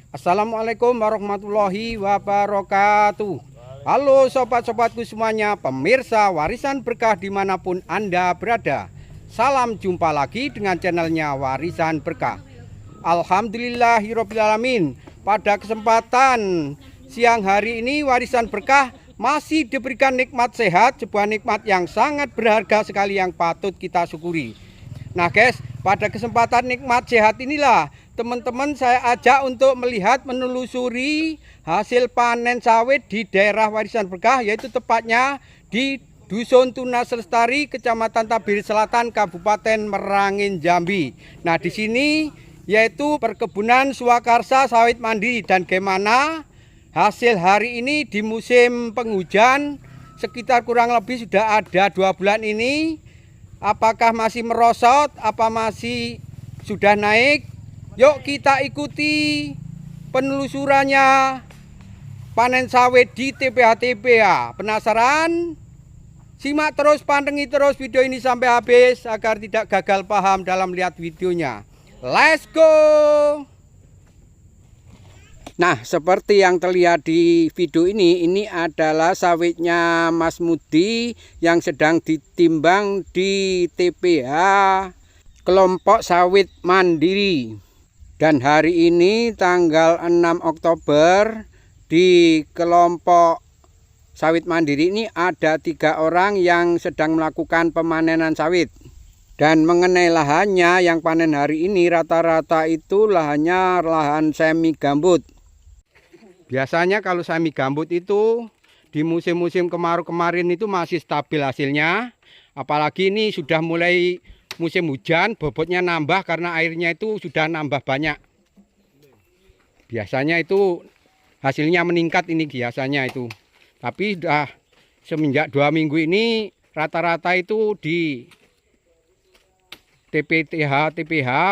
Assalamualaikum warahmatullahi wabarakatuh. Halo sobat-sobatku semuanya, pemirsa Warisan Berkah dimanapun Anda berada. Salam jumpa lagi dengan channelnya Warisan Berkah. Alhamdulillahirobbilalamin. Pada kesempatan siang hari ini Warisan Berkah masih diberikan nikmat sehat, sebuah nikmat yang sangat berharga sekali yang patut kita syukuri. Nah guys, pada kesempatan nikmat sehat inilah teman-teman saya ajak untuk melihat menelusuri hasil panen sawit di daerah Warisan Berkah, yaitu tepatnya di Dusun Tunas Lestari, Kecamatan Tabir Selatan, Kabupaten Merangin, Jambi. Nah di sini yaitu perkebunan swakarsa sawit mandiri, dan gimana hasil hari ini di musim penghujan sekitar kurang lebih sudah ada 2 bulan ini. Apakah masih merosot, apa masih sudah naik? Yuk kita ikuti penelusurannya panen sawit di TPH-TPH. Penasaran? Simak terus, pandengi terus video ini sampai habis agar tidak gagal paham dalam melihat videonya. Let's go! Nah, seperti yang terlihat di video ini adalah sawitnya Mas Mudi yang sedang ditimbang di TPH kelompok sawit mandiri. Dan hari ini tanggal 6 Oktober di kelompok sawit mandiri ini ada 3 orang yang sedang melakukan pemanenan sawit. Dan mengenai lahannya yang panen hari ini rata-rata itu lahannya lahan semi gambut. Biasanya kalau semi gambut itu di musim-musim kemarau kemarin itu masih stabil hasilnya. Apalagi ini sudah mulai musim hujan, bobotnya nambah karena airnya itu sudah nambah banyak. Biasanya itu hasilnya meningkat ini biasanya itu. Tapi sudah semenjak 2 minggu ini rata-rata itu di TPH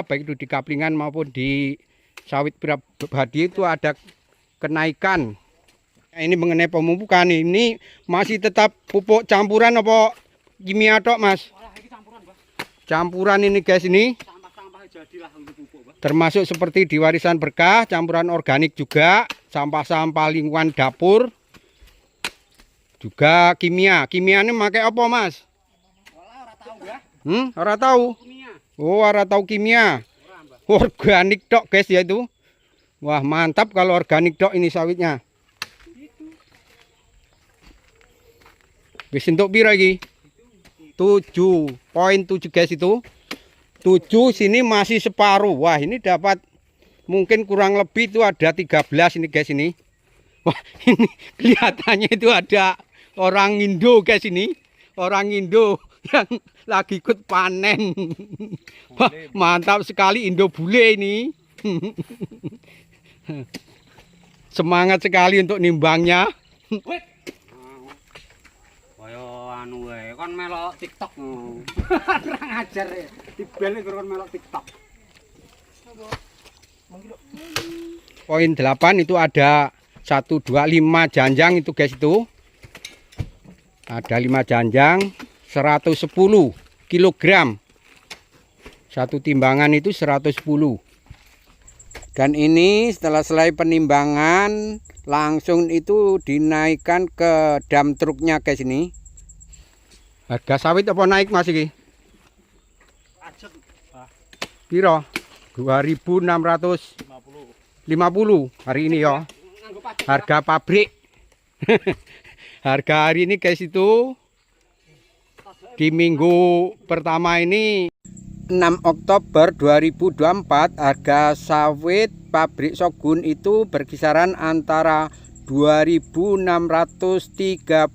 baik itu di kaplingan maupun di sawit pribadi itu ada kenaikan. Ini mengenai pemupukan, ini masih tetap pupuk campuran apa kimia tok Mas? Campuran ini guys, ini termasuk seperti di Warisan Berkah, campuran organik juga, sampah-sampah lingkungan dapur, juga kimia. Kimianya pakai apa Mas? Ora tahu. Oh, ora tahu kimia. Organik tok guys ya itu. Wah mantap kalau organik dok ini sawitnya. Wis entuk piro iki? 7,7 guys itu. 7 sini masih separuh. Wah ini dapat mungkin kurang lebih itu ada 13 ini guys ini. Wah ini kelihatannya itu ada orang Indo guys ini. Orang Indo yang lagi ikut panen. Wah mantap sekali Indo bule ini. Semangat sekali untuk nimbangnya. Kaya anu wae, kon melok TikTok. Kurang ajar ya. Dibel kon melok TikTok. Poin 8 itu ada 1, 2, 5 janjang itu guys itu. Ada 5 janjang 110 kg. Satu timbangan itu 110. Dan ini setelah selesai penimbangan langsung itu dinaikkan ke dam truknya guys ini. Harga sawit apa naik Mas iki? Piro? 2.650 hari ini ya. Harga pabrik. Harga hari ini guys itu di minggu pertama ini 6 Oktober 2024 harga sawit pabrik Shogun itu berkisaran antara Rp2.630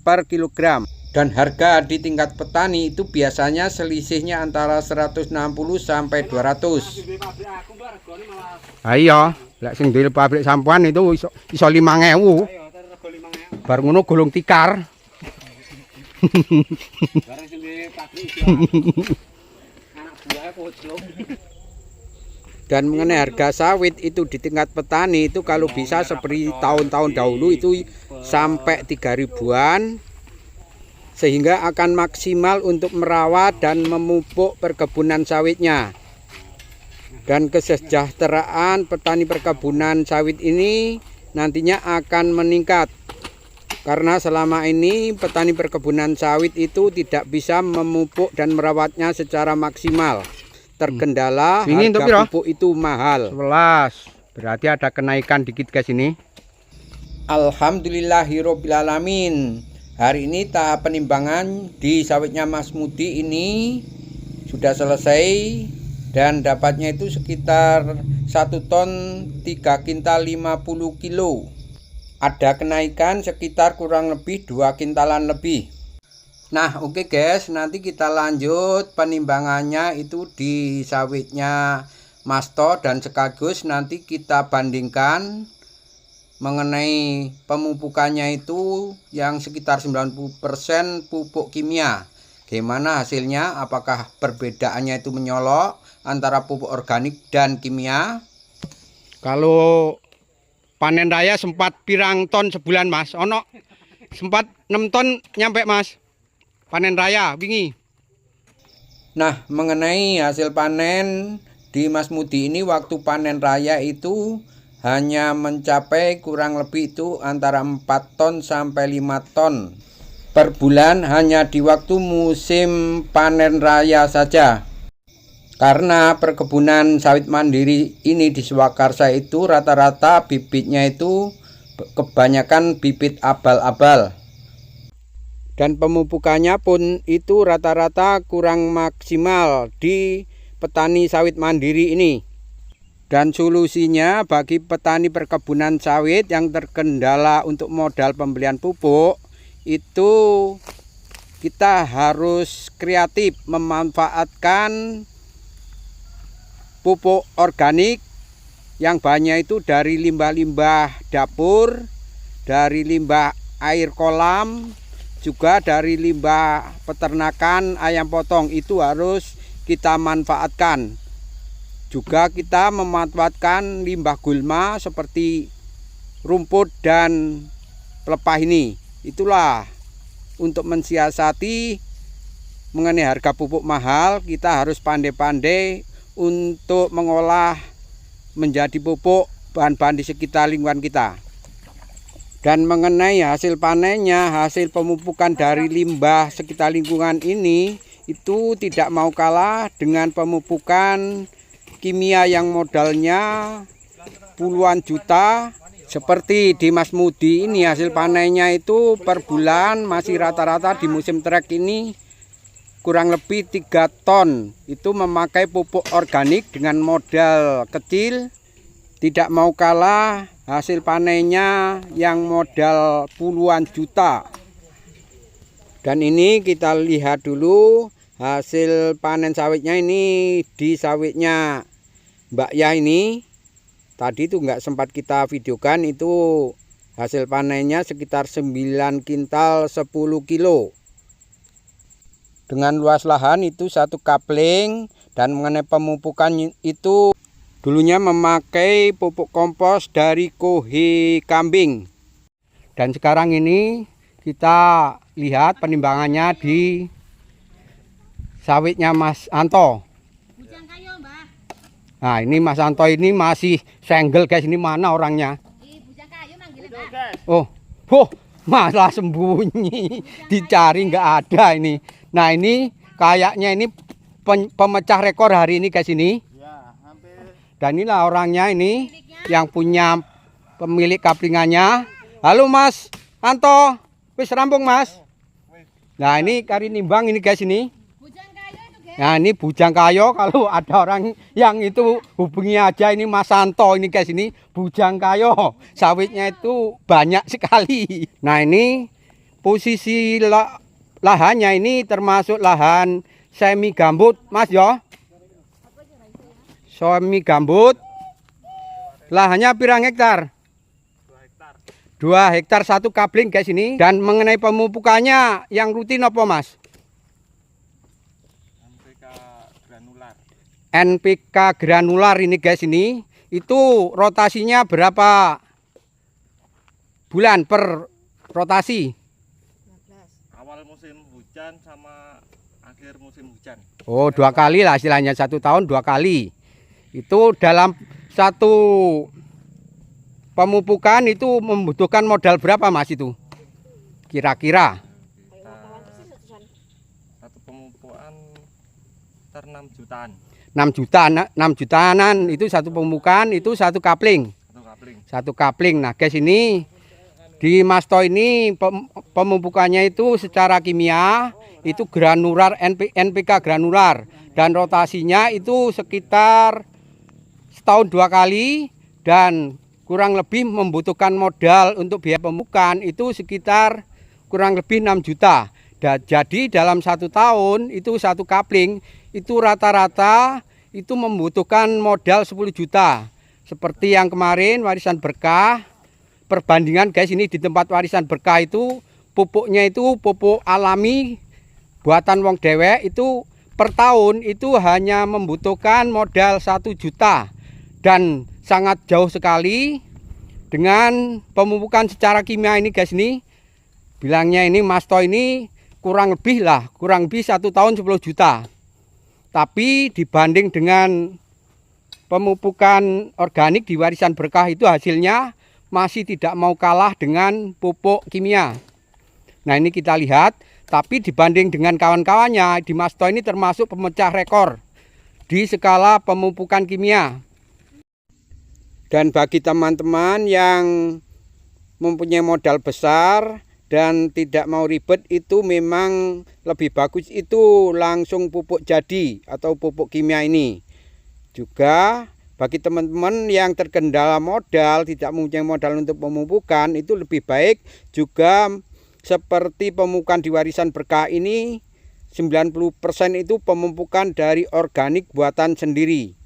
per kilogram. Dan harga di tingkat petani itu biasanya selisihnya antara 160 sampai 200. Ayo, lek sing duwe pabrik sampuan itu iso 5.000. Bar ngono golong tikar. Barang sing duwe pabrik Dan mengenai harga sawit itu di tingkat petani itu kalau bisa seperti tahun-tahun dahulu itu sampai 3 ribuan, sehingga akan maksimal untuk merawat dan memupuk perkebunan sawitnya. Dan kesejahteraan petani perkebunan sawit ini nantinya akan meningkat. Karena selama ini petani perkebunan sawit itu tidak bisa memupuk dan merawatnya secara maksimal. Terkendala harga pupuk itu mahal. 11. Berarti ada kenaikan dikit guys ini. Alhamdulillahirobbilalamin. Hari ini tahap penimbangan di sawitnya Mas Mudi ini sudah selesai dan dapatnya itu sekitar 1 ton 3 kintal 50 kilo. Ada kenaikan sekitar kurang lebih 2 kintalan lebih. Nah oke guys, nanti kita lanjut penimbangannya itu di sawitnya Mas To, dan sekaligus nanti kita bandingkan mengenai pemupukannya itu yang sekitar 90% pupuk kimia. Gimana hasilnya? Apakah perbedaannya itu menyolok antara pupuk organik dan kimia? Kalau panen raya sempat pirang ton sebulan Mas? Ono sempat 6 ton nyampe Mas panen raya wingi. Nah mengenai hasil panen di Mas Mudi ini, waktu panen raya itu hanya mencapai kurang lebih itu antara 4 ton sampai 5 ton per bulan hanya di waktu musim panen raya saja. Karena perkebunan sawit mandiri ini di Swakarsa itu rata-rata bibitnya itu kebanyakan bibit abal-abal. Dan pemupukannya pun itu rata-rata kurang maksimal di petani sawit mandiri ini. Dan solusinya bagi petani perkebunan sawit yang terkendala untuk modal pembelian pupuk, itu kita harus kreatif memanfaatkan pupuk organik yang banyak itu dari limbah-limbah dapur, dari limbah air kolam, juga dari limbah peternakan ayam potong. Itu harus kita manfaatkan. Juga kita memanfaatkan limbah gulma seperti rumput dan pelepah ini. Itulah untuk mensiasati mengenai harga pupuk mahal, kita harus pandai-pandai untuk mengolah menjadi pupuk bahan-bahan di sekitar lingkungan kita. Dan mengenai hasil panennya, hasil pemupukan dari limbah sekitar lingkungan ini itu tidak mau kalah dengan pemupukan kimia yang modalnya puluhan juta. Seperti di Mas Mudi ini hasil panennya itu per bulan masih rata-rata di musim trek ini kurang lebih 3 ton. Itu memakai pupuk organik dengan modal kecil. Tidak mau kalah hasil panennya yang modal puluhan juta. Dan ini kita lihat dulu hasil panen sawitnya ini di sawitnya Mbak Yah ini. Tadi itu nggak sempat kita videokan, itu hasil panennya sekitar 9 kintal 10 kilo. Dengan luas lahan itu 1 kapling. Dan mengenai pemupukan itu dulunya memakai pupuk kompos dari kohe kambing. Dan sekarang ini kita lihat penimbangannya di sawitnya Mas Anto. Nah ini Mas Anto ini masih senggel guys, ini mana orangnya? Oh, malah sembunyi, dicari nggak ada ini. Nah ini kayaknya ini pemecah rekor hari ini guys ini. Dan inilah orangnya ini yang punya pemilik kaplingannya. Halo Mas Anto, wis rampung Mas. Nah ini kari nimbang ini guys ini. Nah ini bujang kayo, kalau ada orang yang itu hubungi aja ini Mas Anto ini guys ini bujang kayo. Sawitnya itu banyak sekali. Nah ini posisi lahannya ini termasuk lahan semi gambut Mas yo. Semi gambut. Lahannya pirang hektar? 2 hektar 1 kapling guys ini. Dan mengenai pemupukannya yang rutin apa Mas? NPK granular ini guys ini. Itu rotasinya berapa bulan per rotasi? 15. Awal musim hujan sama akhir musim hujan. Oh 2 kali lah istilahnya, 1 tahun 2 kali. Itu dalam satu pemupukan itu membutuhkan modal berapa Mas itu? Kira-kira? Satu pemupukan sekitar 6 jutaan. 6 juta, 6 jutaanan itu satu pemupukan, itu satu kapling. Satu kapling. Satu kapling. Nah, guys, ini di Masto ini pemupukannya itu secara kimia itu granular NPK granular dan rotasinya itu sekitar setahun 2 kali dan kurang lebih membutuhkan modal untuk biaya pemupukan itu sekitar kurang lebih 6 juta. Jadi dalam 1 tahun itu satu kapling itu rata-rata itu membutuhkan modal 10 juta. Seperti yang kemarin warisan berkah, perbandingan guys, ini di tempat warisan berkah itu pupuknya itu pupuk alami buatan wong dewek itu per tahun itu hanya membutuhkan modal 1 juta dan sangat jauh sekali dengan pemupukan secara kimia ini guys. Ini bilangnya ini Masto ini kurang lebih 1 tahun 10 juta. Tapi dibanding dengan pemupukan organik di warisan berkah itu hasilnya masih tidak mau kalah dengan pupuk kimia. Nah, ini kita lihat, tapi dibanding dengan kawan-kawannya di Masto ini termasuk pemecah rekor di skala pemupukan kimia. Dan bagi teman-teman yang mempunyai modal besar dan tidak mau ribet, itu memang lebih bagus itu langsung pupuk jadi atau pupuk kimia ini. Juga bagi teman-teman yang terkendala modal, tidak mempunyai modal untuk pemupukan, itu lebih baik juga seperti pemupukan di warisan berkah ini 90% itu pemupukan dari organik buatan sendiri.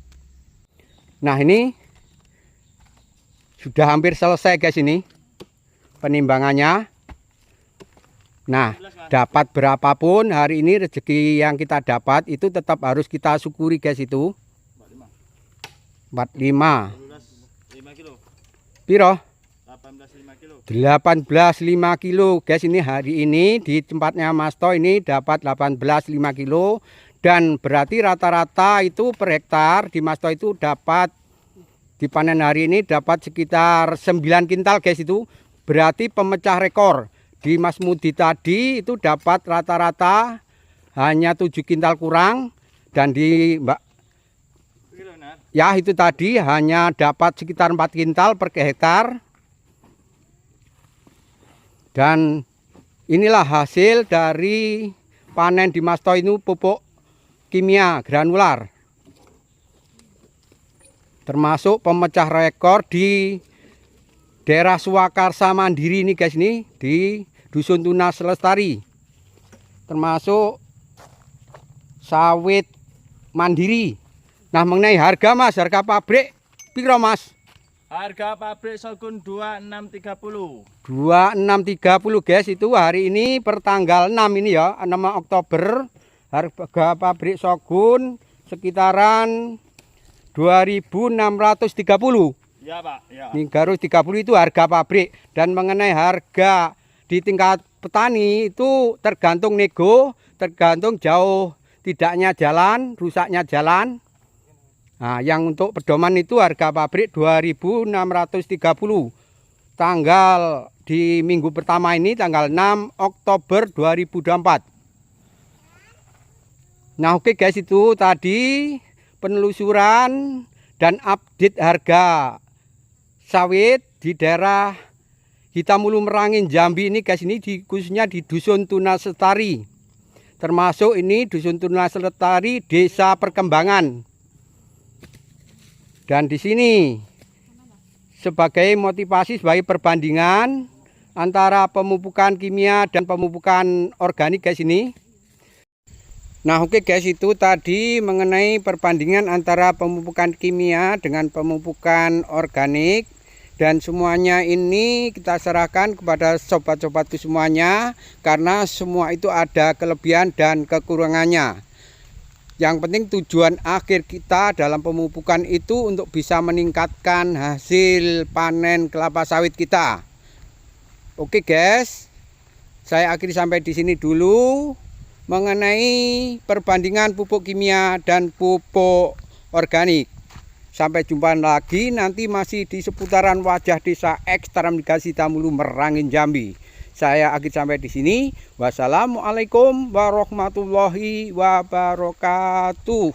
Nah, ini sudah hampir selesai guys, ini penimbangannya. Nah, dapat berapapun hari ini rezeki yang kita dapat itu tetap harus kita syukuri guys. Itu 45 kilo. piro? 18,5 kilo. 18,5 kilo guys. Ini hari ini di tempatnya Masto ini dapat 18,5 kilo. Dan berarti rata-rata itu per hektar di Masto itu dapat dipanen hari ini dapat sekitar 9 kintal guys. Itu berarti pemecah rekor. Di Mas Mudi tadi itu dapat rata-rata hanya 7 kintal kurang. Dan di Mbak ya itu tadi hanya dapat sekitar 4 kintal per hektar. Dan inilah hasil dari panen di Masto ini pupuk kimia granular. Termasuk pemecah rekor di daerah Swakarsa Mandiri ini guys, ini di Dusun Tunas Lestari. Termasuk sawit mandiri. Nah, mengenai harga Mas, harga pabrik piro Mas? Harga pabrik sorghum 2630. 2630 guys, itu hari ini per tanggal 6 ini ya, 6 Oktober. Harga pabrik sorghum sekitaran 2630. Ya Pak, ya. Ini harus 30 itu harga pabrik. Dan mengenai harga di tingkat petani itu tergantung nego, tergantung jauh tidaknya jalan, rusaknya jalan. Nah, yang untuk pedoman itu harga pabrik 2630. Tanggal di minggu pertama ini tanggal 6 Oktober 2024. Nah, oke guys, itu tadi penelusuran dan update harga sawit di daerah Hitamulu Merangin Jambi ini guys. Ini khususnya di Dusun Tunas Lestari. Termasuk ini Dusun Tunas Lestari Desa Perkembangan. Dan di sini sebagai motivasi sebagai perbandingan antara pemupukan kimia dan pemupukan organik guys ini. Nah, oke guys, itu tadi mengenai perbandingan antara pemupukan kimia dengan pemupukan organik. Dan semuanya ini kita serahkan kepada sobat-sobatku semuanya, karena semua itu ada kelebihan dan kekurangannya. Yang penting tujuan akhir kita dalam pemupukan itu untuk bisa meningkatkan hasil panen kelapa sawit kita. Oke guys, saya akhiri sampai di sini dulu mengenai perbandingan pupuk kimia dan pupuk organik. Sampai jumpa lagi nanti masih di seputaran wajah desa X Taramnika Sitamulu Merangin Jambi. Saya akhir sampai di sini. Wassalamualaikum warahmatullahi wabarakatuh.